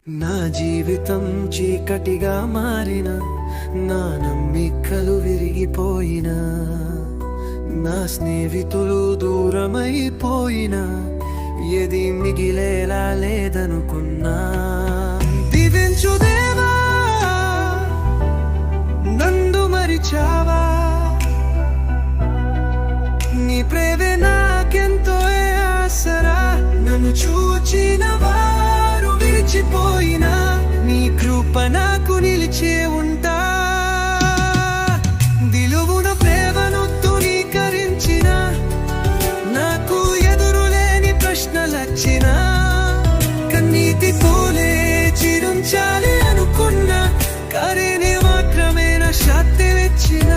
నా జీవితం చీకటిగా మారిన, నా నమ్మికలు విరిగిపోయిన, నా స్నేహితులు దూరమైపోయిన, ఏది మిగిలేలా లేదనుకున్నా. దీవించు దేవా, నందు మరిచావా, నీ ప్రేమే నాకెంతో ఆసరా. నన్ను చూచిన వారు విడిచిపోయినా, నీ కృప నాకు నిలిచే ఉంటా. దిలువున ప్రేమను తునీకరించిన, నాకు ఎదురులేని ప్రశ్నలొచ్చిన, కన్నీటి పూలే చిరుంచాలి అనుకున్నా, కరేనే మాత్రమే నా శక్తి ఇచ్చిన.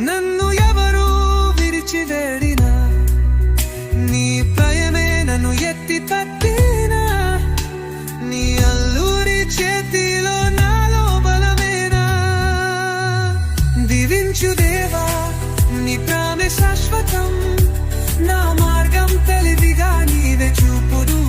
నన్ను ఎవరు విరిచివేడినా, నీ ప్రేమే నన్ను ఎత్తి పట్టినా, నీ అల్లూరి చేతిలో నాలో బలమేనా. దీవించు దేవా, నీ ప్రేమే శాశ్వతం, నా మార్గం తెలివిగా నీవే చూపుదు.